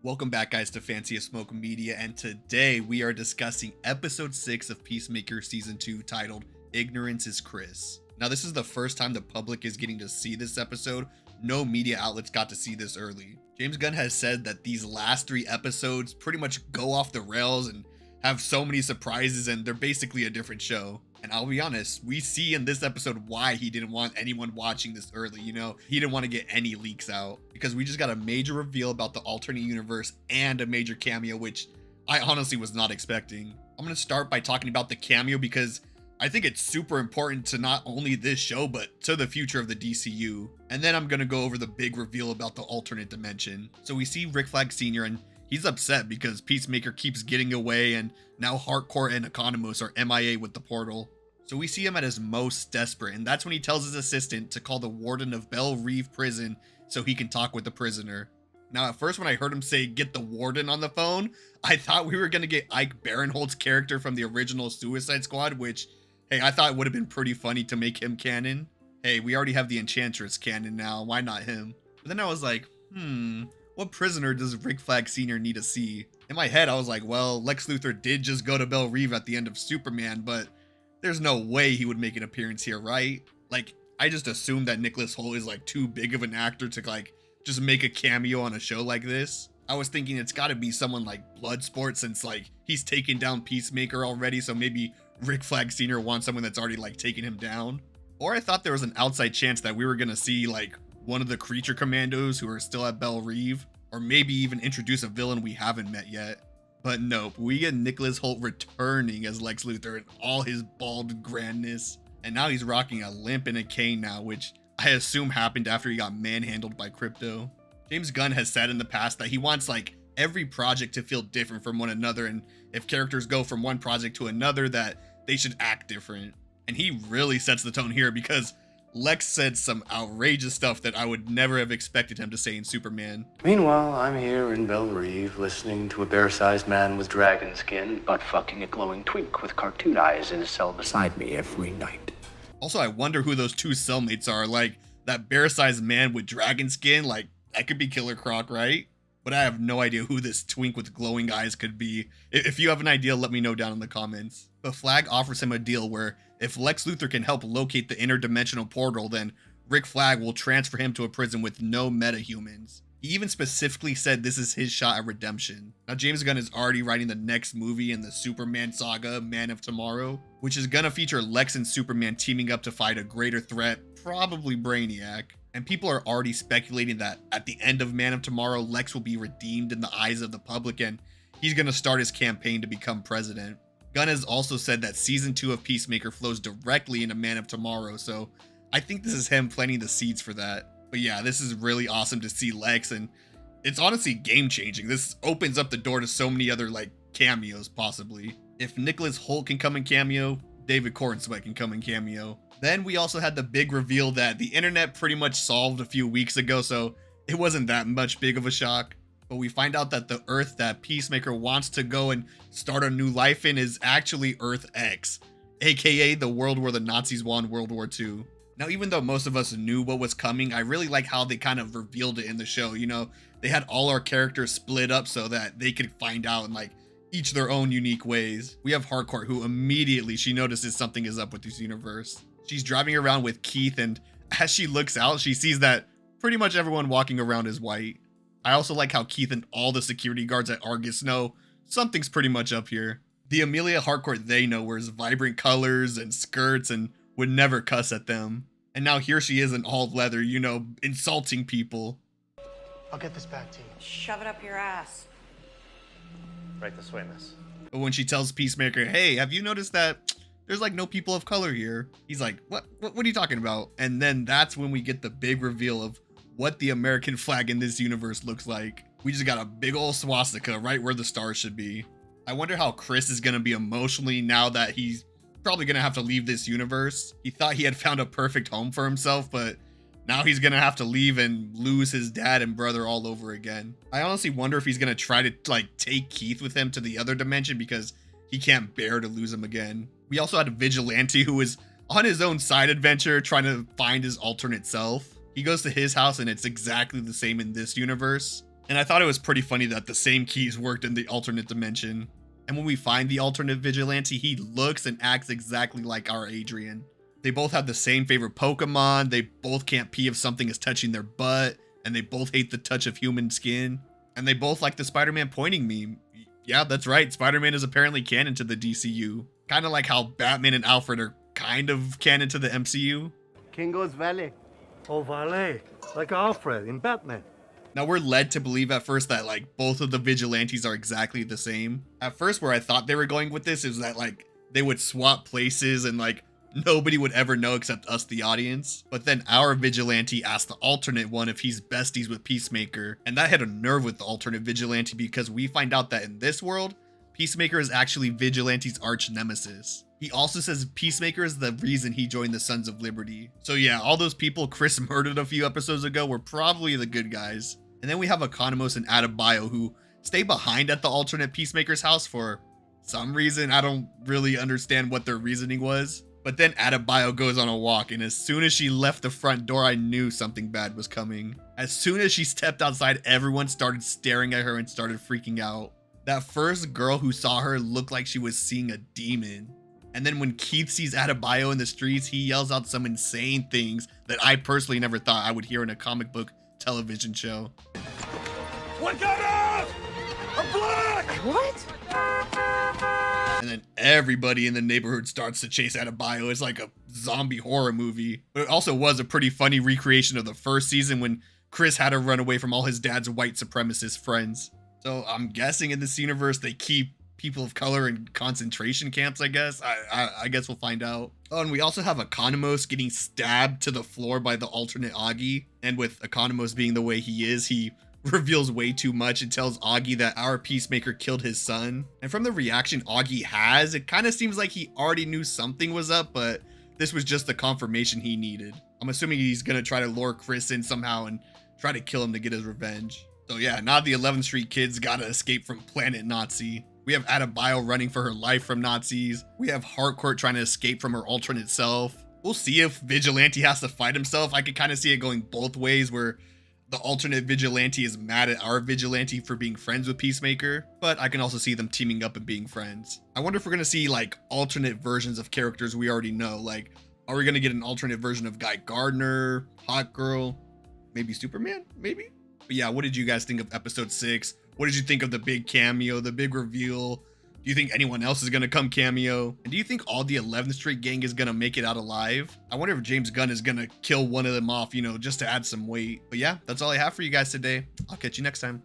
Welcome back, guys, to Fancy of Smoke Media, and today we are discussing episode 6 of Peacemaker season 2, titled Ignorance is Chris. Now, this is the first time the public is getting to see this episode. No media outlets got to see this early. James Gunn has said that these last 3 episodes pretty much go off the rails and have so many surprises, and they're basically a different show. And I'll be honest, we see in this episode why he didn't want anyone watching this early. He didn't want to get any leaks out because we just got a major reveal about the alternate universe and a major cameo, which I honestly was not expecting. I'm going to start by talking about the cameo because I think it's super important to not only this show, but to the future of the DCU. And then I'm going to go over the big reveal about the alternate dimension. So we see Rick Flag Sr. and he's upset because Peacemaker keeps getting away and now Harcourt and Economos are MIA with the portal. So we see him at his most desperate, and that's when he tells his assistant to call the warden of Belle Reve prison so he can talk with the prisoner. Now, at first when I heard him say get the warden on the phone, I thought we were going to get Ike Barinholtz's character from the original Suicide Squad, which, hey, I thought it would have been pretty funny to make him canon. Hey, we already have the Enchantress canon now, why not him? But then I was like, what prisoner does Rick Flag Sr. need to see? In my head, I was like, well, Lex Luthor did just go to Belle Reve at the end of Superman, but there's no way he would make an appearance here, right? Like, I just assumed that Nicholas Hoult is like too big of an actor to like just make a cameo on a show like this. I was thinking it's got to be someone like Bloodsport, since like he's taken down Peacemaker already, so maybe Rick Flag Sr. wants someone that's already like taken him down. Or I thought there was an outside chance that we were gonna see like one of the creature commandos who are still at Belle Reve, or maybe even introduce a villain we haven't met yet. But nope, we get Nicholas Hoult returning as Lex Luthor in all his bald grandness. And now he's rocking a limp and a cane now, which I assume happened after he got manhandled by Crypto. James Gunn has said in the past that he wants like every project to feel different from one another, and if characters go from one project to another, that they should act different. And he really sets the tone here because Lex said some outrageous stuff that I would never have expected him to say in Superman. Meanwhile, I'm here in Belle Reve, listening to a bear-sized man with dragon skin, but fucking a glowing twink with cartoon eyes in a cell beside me every night. Also, I wonder who those two cellmates are. Like, that bear-sized man with dragon skin, like, that could be Killer Croc, right? But I have no idea who this twink with glowing eyes could be. If you have an idea, let me know down in the comments. But Flag offers him a deal where if Lex Luthor can help locate the interdimensional portal, then Rick Flag will transfer him to a prison with no metahumans. He even specifically said this is his shot at redemption. Now, James Gunn is already writing the next movie in the Superman Saga, Man of Tomorrow, which is gonna feature Lex and Superman teaming up to fight a greater threat, probably Brainiac. And people are already speculating that at the end of Man of Tomorrow, Lex will be redeemed in the eyes of the public and he's gonna start his campaign to become president. Gunn has also said that season 2 of Peacemaker flows directly into Man of Tomorrow, so I think this is him planting the seeds for that. But yeah, this is really awesome to see Lex, and it's honestly game-changing. This opens up the door to so many other like cameos, possibly. If Nicholas Hoult can come in cameo, David Corenswet can come in cameo. Then we also had the big reveal that the internet pretty much solved a few weeks ago, so it wasn't that much big of a shock. But we find out that the Earth that Peacemaker wants to go and start a new life in is actually Earth X, aka the world where the Nazis won World War II. Now, even though most of us knew what was coming, I really like how they kind of revealed it in the show. They had all our characters split up so that they could find out in like each their own unique ways. We have Harcourt, who immediately she notices something is up with this universe. She's driving around with Keith, and as she looks out, she sees that pretty much everyone walking around is white. I also like how Keith and all the security guards at Argus know something's pretty much up here. The Amelia Harcourt they know wears vibrant colors and skirts and would never cuss at them. And now here she is in all leather, insulting people. I'll get this back to you. Shove it up your ass. Right this way, miss. But when she tells Peacemaker, hey, have you noticed that there's like no people of color here? He's like, what are you talking about? And then that's when we get the big reveal of what the American flag in this universe looks like. We just got a big old swastika right where the stars should be. I wonder how Chris is gonna be emotionally now that he's probably gonna have to leave this universe. He thought he had found a perfect home for himself, but now he's gonna have to leave and lose his dad and brother all over again. I honestly wonder if he's gonna try to like take Keith with him to the other dimension because he can't bear to lose him again. We also had a vigilante who is on his own side adventure trying to find his alternate self. He goes to his house and it's exactly the same in this universe. And I thought it was pretty funny that the same keys worked in the alternate dimension. And when we find the alternate vigilante, he looks and acts exactly like our Adrian. They both have the same favorite Pokemon, they both can't pee if something is touching their butt, and they both hate the touch of human skin. And they both like the Spider-Man pointing meme. Yeah, that's right, Spider-Man is apparently canon to the DCU. Kind of like how Batman and Alfred are kind of canon to the MCU. Kingo's valet. Oh, valet. Like Alfred in Batman. Now we're led to believe at first that like both of the vigilantes are exactly the same. At first where I thought they were going with this is that like they would swap places and like nobody would ever know except us, the audience. But then our vigilante asked the alternate one if he's besties with Peacemaker. And that hit a nerve with the alternate vigilante because we find out that in this world, Peacemaker is actually Vigilante's arch nemesis. He also says Peacemaker is the reason he joined the Sons of Liberty. So yeah, all those people Chris murdered a few episodes ago were probably the good guys. And then we have Economos and Adebayo who stay behind at the alternate Peacemaker's house for some reason. I don't really understand what their reasoning was. But then Adebayo goes on a walk, and as soon as she left the front door, I knew something bad was coming. As soon as she stepped outside, everyone started staring at her and started freaking out. That first girl who saw her looked like she was seeing a demon. And then when Keith sees Adebayo in the streets, he yells out some insane things that I personally never thought I would hear in a comic book television show. Look out! I'm black! What? And then everybody in the neighborhood starts to chase Adebayo. It's like a zombie horror movie. But it also was a pretty funny recreation of the first season when Chris had to run away from all his dad's white supremacist friends. So I'm guessing in this universe they keep people of color in concentration camps, I guess. I guess we'll find out. Oh, and we also have Economos getting stabbed to the floor by the alternate Augie. And with Economos being the way he is, he reveals way too much and tells Augie that our Peacemaker killed his son. And from the reaction Augie has, it kind of seems like he already knew something was up, but this was just the confirmation he needed. I'm assuming he's gonna try to lure Chris in somehow and try to kill him to get his revenge. So yeah, now the 11th Street kids gotta escape from Planet Nazi. We have Adebayo running for her life from Nazis. We have Harcourt trying to escape from her alternate self. We'll see if Vigilante has to fight himself. I could kind of see it going both ways where the alternate Vigilante is mad at our Vigilante for being friends with Peacemaker, but I can also see them teaming up and being friends. I wonder if we're gonna see like alternate versions of characters we already know. Like, are we gonna get an alternate version of Guy Gardner, Hot Girl, maybe Superman, maybe? But yeah, what did you guys think of episode 6? What did you think of the big cameo, the big reveal? Do you think anyone else is gonna come cameo? And do you think all the 11th Street gang is gonna make it out alive? I wonder if James Gunn is gonna kill one of them off, you know, just to add some weight. But yeah, that's all I have for you guys today. I'll catch you next time.